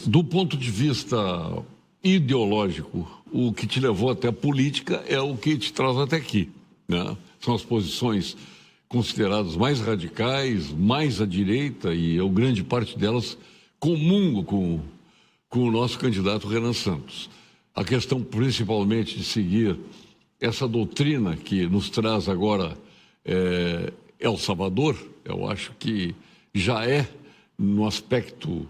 Do ponto de vista ideológico, o que te levou até a política é o que te traz até aqui, né? São as posições consideradas mais radicais, mais à direita, e eu, grande parte delas, comungo com o nosso candidato Renan Santos. A questão, principalmente, de seguir essa doutrina que nos traz agora El Salvador, eu acho que já é, no aspecto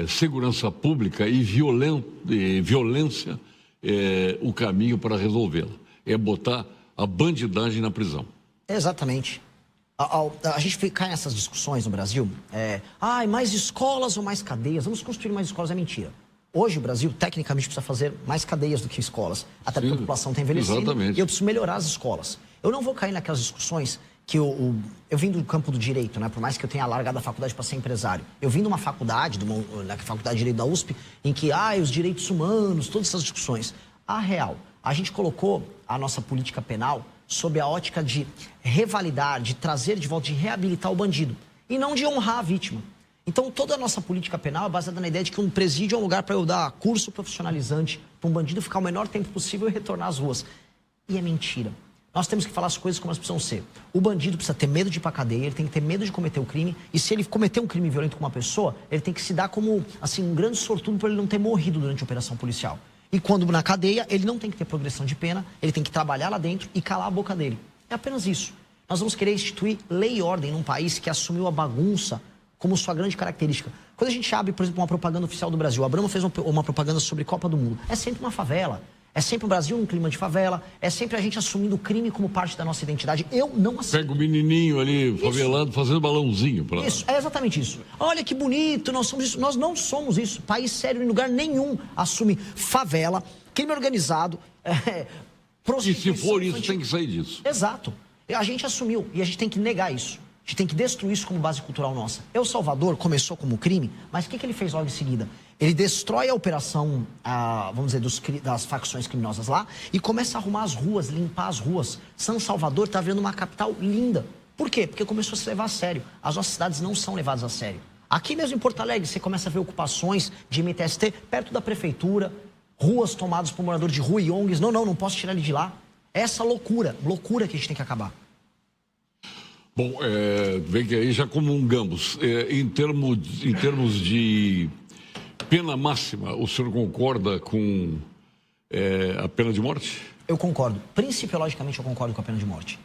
segurança pública e violência, o caminho para resolvê-la. É botar a bandidagem na prisão. Exatamente. A gente cai nessas discussões no Brasil, mais escolas ou mais cadeias? Vamos construir mais escolas, é mentira. Hoje o Brasil, tecnicamente, precisa fazer mais cadeias do que escolas. Até porque a população está envelhecendo. Exatamente. E eu preciso melhorar as escolas. Eu não vou cair naquelas discussões que eu vim do campo do direito, né? Por mais que eu tenha largado a faculdade para ser empresário. Eu vim de uma faculdade, na faculdade de Direito da USP, em que, os direitos humanos, todas essas discussões. A real, a gente colocou a nossa política penal sob a ótica de revalidar, de trazer de volta, de reabilitar o bandido. E não de honrar a vítima. Então, toda a nossa política penal é baseada na ideia de que um presídio é um lugar para eu dar curso profissionalizante, para um bandido ficar o menor tempo possível e retornar às ruas. E é mentira. Nós temos que falar as coisas como elas precisam ser. O bandido precisa ter medo de ir para a cadeia, ele tem que ter medo de cometer o crime, e se ele cometer um crime violento com uma pessoa, ele tem que se dar como, assim, um grande sortudo por ele não ter morrido durante a operação policial. E quando na cadeia, ele não tem que ter progressão de pena, ele tem que trabalhar lá dentro e calar a boca dele. É apenas isso. Nós vamos querer instituir lei e ordem num país que assumiu a bagunça como sua grande característica. Quando a gente abre, por exemplo, uma propaganda oficial do Brasil, a Brahma fez uma propaganda sobre Copa do Mundo, é sempre uma favela. É sempre o Brasil num clima de favela, é sempre a gente assumindo o crime como parte da nossa identidade. Eu não aceito. Pega o menininho ali, favelado, fazendo balãozinho. Isso, é exatamente isso. Olha que bonito, nós somos isso. Nós não somos isso. País sério, em lugar nenhum, assume favela, crime organizado, E prostituição. se for isso, tem que sair disso. Exato. A gente assumiu e a gente tem que negar isso. A gente tem que destruir isso como base cultural nossa. El Salvador começou como crime, mas o que ele fez logo em seguida? Ele destrói a operação, vamos dizer, das facções criminosas lá e começa a arrumar as ruas, limpar as ruas. São Salvador está virando uma capital linda. Por quê? Porque começou a se levar a sério. As nossas cidades não são levadas a sério. Aqui mesmo em Porto Alegre, você começa a ver ocupações de MTST perto da prefeitura, ruas tomadas por morador de rua e ONGs. Não posso tirar ele de lá. É essa loucura que a gente tem que acabar. Bom, vem que aí já comungamos. Em termos de pena máxima, o senhor concorda com a pena de morte? Eu concordo. Principiologicamente, eu concordo com a pena de morte.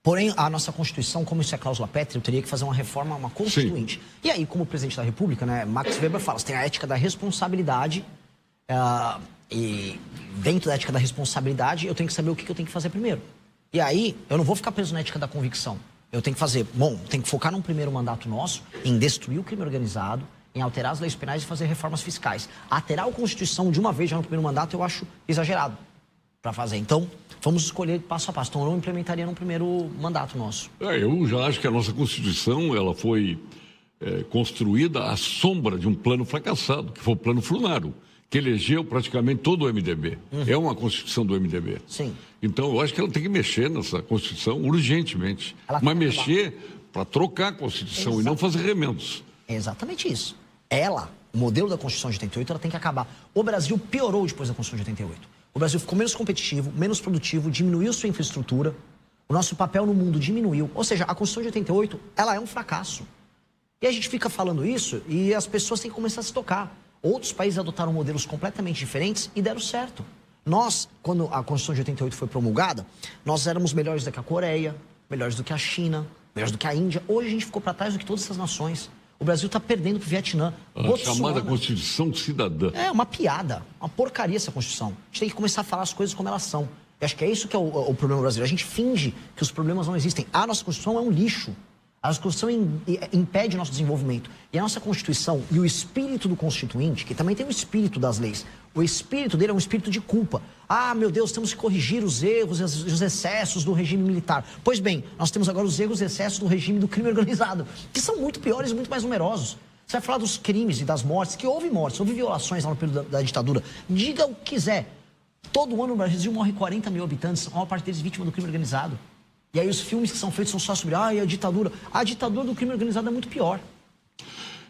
Porém, a nossa Constituição, como isso é cláusula pétrea, eu teria que fazer uma reforma, uma constituinte. Sim. E aí, como presidente da República, né, Max Weber fala, você tem a ética da responsabilidade, e dentro da ética da responsabilidade, eu tenho que saber o que eu tenho que fazer primeiro. E aí, eu não vou ficar preso na ética da convicção. Eu tenho que fazer, tem que focar num primeiro mandato nosso, em destruir o crime organizado, em alterar as leis penais e fazer reformas fiscais. Alterar a Constituição de uma vez já no primeiro mandato, eu acho exagerado para fazer. Então, vamos escolher passo a passo. Então, eu não implementaria no primeiro mandato nosso. Eu já acho que a nossa Constituição, ela foi construída à sombra de um plano fracassado, que foi o Plano Flunaro, que elegeu praticamente todo o MDB. É uma Constituição do MDB. Sim. Então, eu acho que ela tem que mexer nessa Constituição urgentemente. Mas mexer para trocar a Constituição e não fazer remendos. É exatamente isso. O modelo da Constituição de 88, ela tem que acabar. O Brasil piorou depois da Constituição de 88. O Brasil ficou menos competitivo, menos produtivo, diminuiu sua infraestrutura, o nosso papel no mundo diminuiu. Ou seja, a Constituição de 88, ela é um fracasso. E a gente fica falando isso e as pessoas têm que começar a se tocar. Outros países adotaram modelos completamente diferentes e deram certo. Nós, quando a Constituição de 88 foi promulgada, nós éramos melhores do que a Coreia, melhores do que a China, melhores do que a Índia. Hoje a gente ficou para trás do que todas essas nações. O Brasil está perdendo para o Vietnã. A chamada Constituição Cidadã. É uma piada, uma porcaria essa Constituição. A gente tem que começar a falar as coisas como elas são. Eu acho que é isso que é o problema brasileiro. A gente finge que os problemas não existem. A nossa Constituição é um lixo. A nossa Constituição impede o nosso desenvolvimento. E a nossa Constituição e o espírito do Constituinte, que também tem o espírito das leis, o espírito dele é um espírito de culpa. Meu Deus, temos que corrigir os erros e os excessos do regime militar. Pois bem, nós temos agora os erros e excessos do regime do crime organizado, que são muito piores e muito mais numerosos. Você vai falar dos crimes e das mortes, que houve mortes, houve violações lá no período da ditadura. Diga o que quiser. Todo ano no Brasil morre 40 mil habitantes, a maior parte deles vítima do crime organizado. E aí os filmes que são feitos são só sobre a ditadura. A ditadura do crime organizado é muito pior.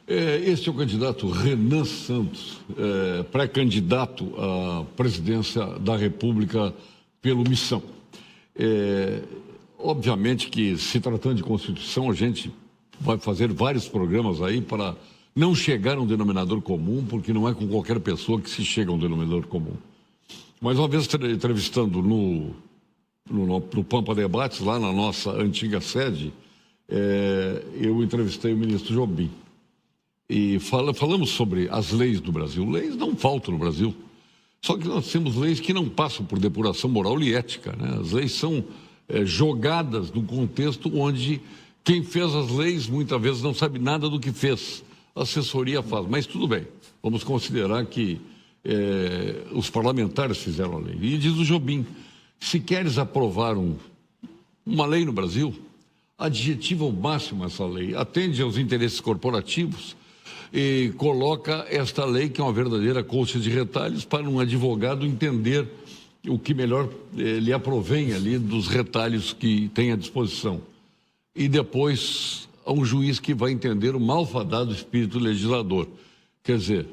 Este é o candidato Renan Santos, pré-candidato à presidência da República pelo Missão. Obviamente que, se tratando de Constituição, a gente vai fazer vários programas aí para não chegar a um denominador comum, porque não é com qualquer pessoa que se chega a um denominador comum. Mas uma vez entrevistando no Pampa Debates, lá na nossa antiga sede, eu entrevistei o ministro Jobim. E falamos sobre as leis do Brasil. Leis não faltam no Brasil. Só que nós temos leis que não passam por depuração moral e ética, né? As leis são jogadas num contexto onde quem fez as leis muitas vezes não sabe nada do que fez. A assessoria faz, mas tudo bem. Vamos considerar que os parlamentares fizeram a lei. E diz o Jobim, se queres aprovar uma lei no Brasil, adjetiva ao máximo essa lei, atende aos interesses corporativos e coloca esta lei, que é uma verdadeira colcha de retalhos, para um advogado entender o que melhor lhe aprovém ali dos retalhos que tem à disposição. E depois a um juiz que vai entender o malfadado espírito legislador. Quer dizer,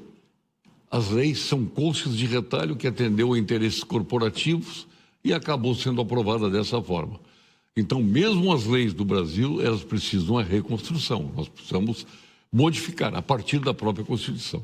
as leis são colchas de retalho que atendeu a interesses corporativos e acabou sendo aprovada dessa forma. Então, mesmo as leis do Brasil, elas precisam de uma reconstrução. Nós precisamos modificar a partir da própria Constituição.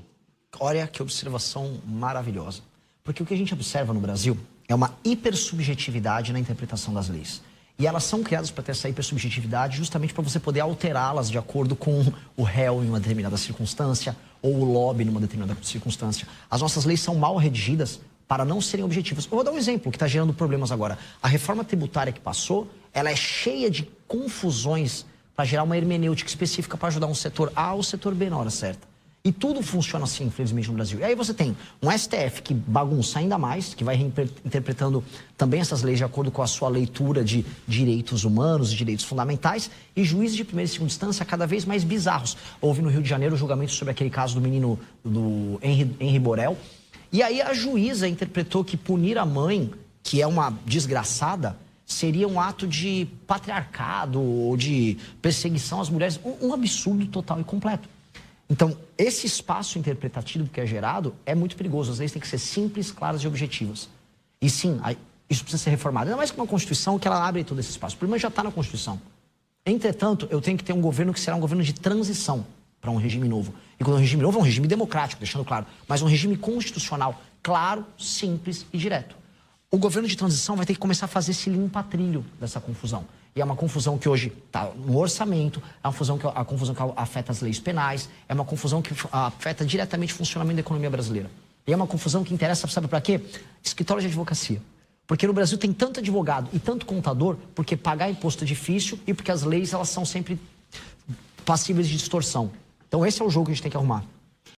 Olha que observação maravilhosa. Porque o que a gente observa no Brasil é uma hipersubjetividade na interpretação das leis. E elas são criadas para ter essa hipersubjetividade justamente para você poder alterá-las de acordo com o réu em uma determinada circunstância ou o lobby numa determinada circunstância. As nossas leis são mal redigidas para não serem objetivas. Eu vou dar um exemplo que está gerando problemas agora. A reforma tributária que passou, ela é cheia de confusões para gerar uma hermenêutica específica para ajudar um setor A ou setor B na hora certa. E tudo funciona assim, infelizmente, no Brasil. E aí você tem um STF que bagunça ainda mais, que vai interpretando também essas leis de acordo com a sua leitura de direitos humanos e direitos fundamentais, e juízes de primeira e segunda instância cada vez mais bizarros. Houve no Rio de Janeiro o julgamento sobre aquele caso do menino do Henri Borel. E aí a juíza interpretou que punir a mãe, que é uma desgraçada, seria um ato de patriarcado ou de perseguição às mulheres. Um absurdo total e completo. Então, esse espaço interpretativo que é gerado é muito perigoso. As leis têm que ser simples, claras e objetivas. E sim, isso precisa ser reformado. Ainda mais que uma Constituição que ela abre todo esse espaço. O problema já está na Constituição. Entretanto, eu tenho que ter um governo que será um governo de transição para um regime novo. E quando é um regime novo, é um regime democrático, deixando claro. Mas um regime constitucional, claro, simples e direto. O governo de transição vai ter que começar a fazer esse limpa-trilho dessa confusão. E é uma confusão que hoje está no orçamento, é a confusão que afeta as leis penais, é uma confusão que afeta diretamente o funcionamento da economia brasileira. E é uma confusão que interessa, sabe para quê? Escritório de advocacia. Porque no Brasil tem tanto advogado e tanto contador, porque pagar imposto é difícil e porque as leis elas são sempre passíveis de distorção. Então esse é o jogo que a gente tem que arrumar.